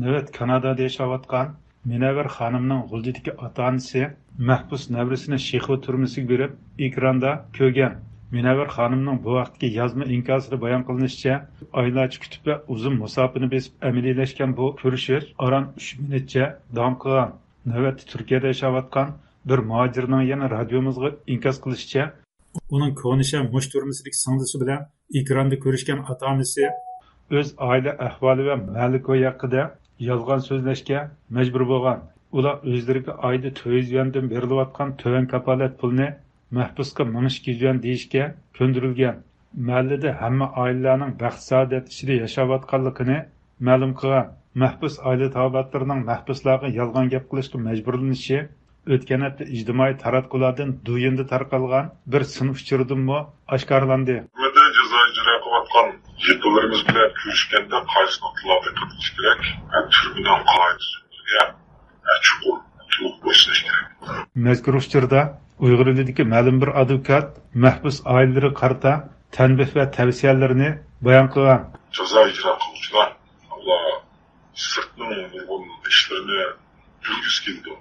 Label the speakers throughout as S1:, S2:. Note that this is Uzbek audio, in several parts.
S1: Evet, Kanada'da yaşayotgan Münevver Hanımның G'uldidagi ota-onasi mahbus navrisini Shixo turmasiga berib, ekranda ko'rgan. Münevver Hanımның bu vaqtdagi yozma inkosida bayon qilinishicha, oylarcha kutib va uzun musofani besib amaliyalashgan bu ko'rishish aran 3 minutcha davom qilgan. Navbatda Turkiyada yaşayotgan bir muhojirning yana radiomizga inkos qilishicha, uning Konisha mush turmasidagi singlisi bilan ekranda ko'rishgan ota-onasi o'z oila ahvoli va malikoyi haqida yolg'on so'zlashga majbur bo'lgan. Ular o'zlariga oyda 400 yuandan berilayotgan to'van kapolat pulni mahbusga 1200 yuan deyishga ko'ndirilgan. Mahallada hamma oilalarning baxt saodat ichida yashayotganligini ma'lum qilgan. Mahbus oila taobatlarining mahbuslarga yolg'on gap qilishga majburlanishi o'tgan hafta ijtimoiy taratqulardan duyinda tarqalgan bir sinf uchurdimi oshkorlandi.
S2: Yıkılarımız bile görüşkende qaysi noktalarda qatnashish kerak, türbüden qoidasiga chuqur to'liq bo'ysunush kerak.
S1: Mazkur uchurda Uyg'ur tilidagi ma'lum bir advokat mahbus oilalari qarta tanbeh va tavsiyalarini bayon qilgan.
S2: Jazo ijro qiluvchilar ular sirtning nurg'un ishlarini yurgizib keldi.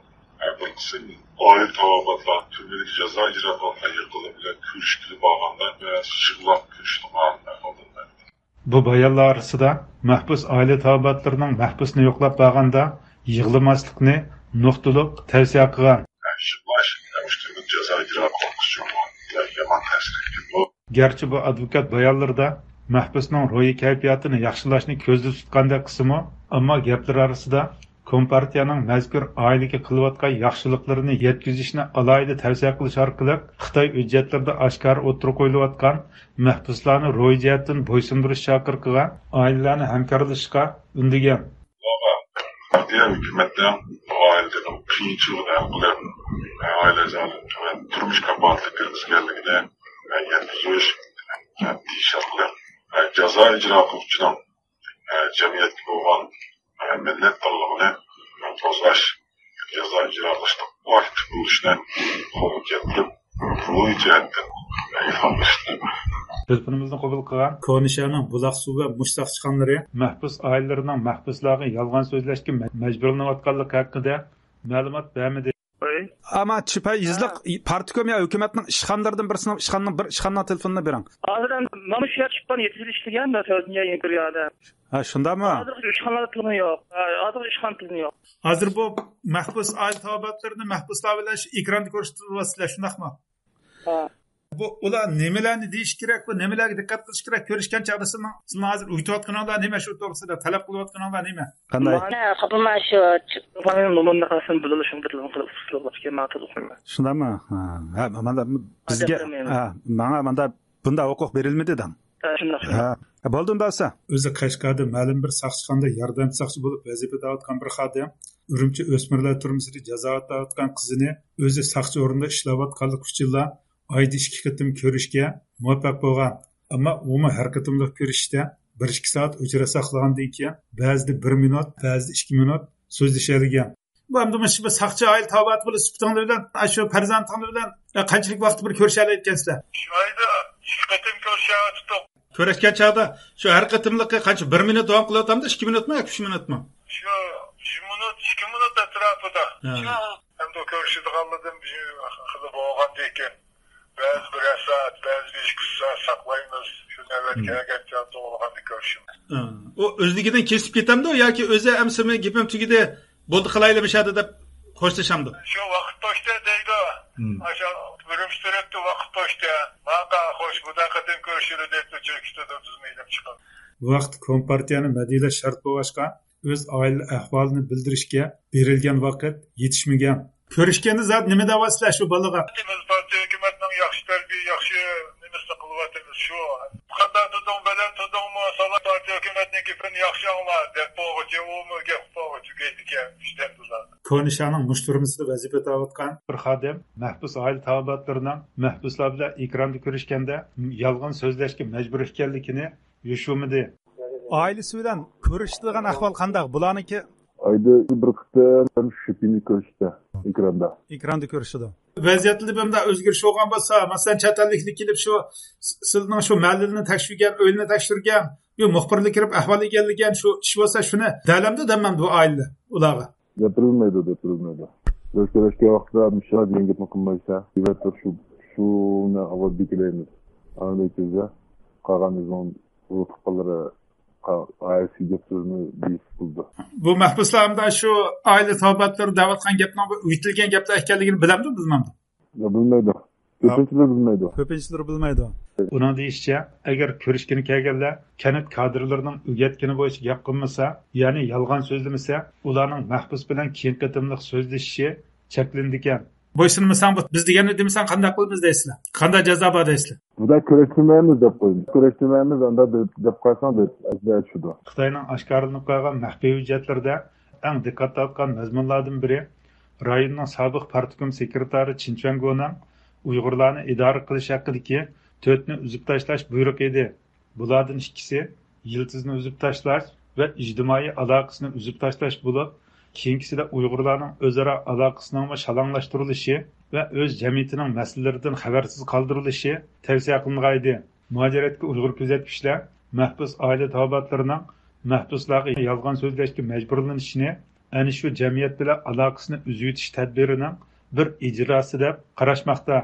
S2: Bir qism oila tavobatlar turmedagi jazo ijro qilgan yaqinlar bilan ko'rishga borganda yig'lab ko'rishdigan.
S1: Bu bayonlar arasida mahbus oila taobatlarining mahbusni yo'qlab borganda yig'lamaslikni nuqtaliq tavsiya qilgan. Gerçi bu advokat bayonlarida mahbusning ro'yi kayfiyatini yaxshilashni ko'zda tutgandek qismi, ammo gaplar arasida Kompartiyaning mazkur oilaga qilayotgan yaxshiliklarini yetkazishni alohida tavsiya qilish orqali Xitoy hujjatlarida oshkor o'tirib qo'yilayotgan mahbuslarni ro'y jihatdan bo'ysundirish chaqir qilgan oilalarni hamkorlashishga undagan.
S2: Hukumatdan oilaning qiyinchiligini qilib, oilalarning turmush kafolatligini yetkazish tishaqlar jazo ijro qiluvchining jamiyatga bo'lgan minnatdorligini to'zlash, jazo ijro qilishda aktiv bo'lishni qo'lga keltirib, ro'y jihatdan ilhom berishdi.
S1: Telefonimizni qabul qilgan Konishaning buloq suvi va mush saqchiqonlari mahbus oilalarining mahbuslarga yolg'on so'zlashga majburlanayotganligi haqida ma'lumot bermadi.
S3: Ama çipa izlik partikom ya hükümetin işxanlardan birisinin işxanına telefonuna bering.
S4: Hazırdan namuş ya çıkpan yetiştirişligen de sözünce yengiriyordu.
S3: Ha şunda mı?
S4: Hazır işxanlarda tilini yok. Hazır işxan tilini yok.
S1: Hazır bu mahbus aile taobatlarını mahbuslar bilan ekranda ko'rsatilyapsizlar, shundaqmi?
S4: Ha.
S1: Bu ular nimalarni deyish kerak va nimalarga diqqat qilish kerak ko'rishgan chog'da sizlar hozir uytayotganinglar nima shu to'g'risida talab qilayotganinglar nima?
S3: Qanday?
S4: Mana qabulman shu telefonning nomerini qasin bilishim bilan qilib so'rashga ma'qul.
S3: Shundami? Ha, mana bizga mana bunda huquq berilmadi dedim.
S4: Shunday.
S3: Ha, bo'ldimi bo'lsa?
S1: O'zi Qashqarda ma'lum bir saqchixonda yordam saqchi bo'lib vazifada o'tgan bir xodim Urumchi o'smirlar turmusida jazo o'tayotgan qizini o'zi saqchi o'rinda ishlayotganlik uchun oyda 2 qatim ko'rishga muvaffaq bo'lgan. Ammo umuman har qatimliq ko'rishda 1-2 soat o'chira saqlagandan keyin ba'zida 1 minut, ba'zida 2 minut so'zlashagan. Bu hamda bu saqchi oila taobat bo'lib suhbatinglar bilan, shu farzandinglar bilan qanchalik vaqt bir ko'rishalayotgansizlar?
S2: Shu oyda 2 qatim ko'rishyapti.
S1: Ko'rishgan chog'da shu har qatimliqqa qancha 1 minut davom qilyapti, 2 minutmi yoki 3 minutmi?
S2: Shu 1 minut, 2 minut atrofida. Hamda ko'rishadiganlardan haqida bo'lganda ekan. Bəzi bir saat, bəzi 1-2 saat saqlaymiz. Şu növbət gəlgəncə doğulğandı görüşüm.
S1: O özlügidən kesib ketamdı o yoki o'zi amsimi gapim tugidi bo'ldi qilayli bishadi deb xo'shlashamdi.
S2: Shu vaqt to'shda deydi. Aşağı bölümsürekte vaqt to'shda. Maqa xo'sh bu qatim ko'rishadi deb chekishda 30 minglab chiqadi.
S1: Vaqt Kompartiyani madiyalash shart bo'lg'achqa o'z oila ahvolini bildirishga berilgan vaqt yetishmagan. Ko'rishganda zot nima davasizlar shu bolaga?
S2: Partiya hukumatning yaxshi tarbiya, yaxshi nimasi qilyapmiz shu. Qanday tudum bilan tudummi, solat partiya hukumatning gapini yaxshi anglar deb bo'g'ichi umi gap bo'g'ichi deydigan ishdan bular.
S1: Konishaning mushturmisida vazifada o'tgan bir xodim mahbus oila taobatlarining mahbuslar bilan ekranda ko'rishganda yolg'on so'zlashga majbur ekanligini yushumidi.
S3: Ailesi bilan ko'rishadigan ahvol qanday? Bularniki
S5: Ayda bir kıta şüphini koştu ekranda.
S3: Ekranda ko'rishadi. Vaziyatli bunda o'zgarish bo'lgan bo'lsa, masalan, chet elliklar kelib shu sizning shu mahallani tekshirgan, uyini tekshirgan, yo muxbirlik kirib ahvol egallagan shu ish bo'lsa, shuni dalamda demamdi bu oila ularga.
S5: Yapılmaydı. Gösterişke vaqtida müşahede yengitme kılmaysa, biletler şuna avaz dikileyimiz. Anadolu'da Kağanızın ruhları ayasi geplerini büyük buldu.
S3: Bu mahbuslarımda şu aile tabiatları davatkan gapning uyutilgan gaplar ekanligini bilamdi, bilmamdi.
S5: Ya bilmeydi. Köpünçüler bilmeydi.
S1: Uning deyishicha, agar ko'rishgani kelganlar kanat kadrlarining o'rgatgani bo'yicha gap qilmasa, ya'ni yolg'on so'zlamasa, ularning mahbus bilan keyin qatimliq so'zlashishi cheklandikan. Bo'ysunmasan, biz deganni demasan qanday qilamiz deysizlar? Qanday jazo bor deysizlar?
S5: Bu da köreştirmeyemiz dep koyun. Köreştirmeyemiz anda dep koysan dep şudu.
S1: Xitoyning oshkoralanib qolgan maxfiy hujjatlarda eng diqqat tortgan mazmunlardan biri rayonning sobiq partikom sekretari Chin Chuango'ning Uyg'urlarni idora qilish haqidagi 4 ni uzib tashlash buyruq edi. Bulardan ikkisi yildizni uzib tashlash va ijtimoiy aloqasini uzib tashlash bo'lib, keyingisida Uyg'urlarning o'zaro aloqasining shalonglashtirilishi va o'z jamiyatining masalalaridan xabarsiz qoldirilishi tavsiya qilingan edi. Muajiratga Uyg'ur kuzatuvchilar mahbus oila tabiatlarining mahbuslarga yolg'on so'zlashga majburlanishini ana shu jamiyat bilan aloqasini uzib o'tish tadbirining bir ijrosi deb qarashmoqda.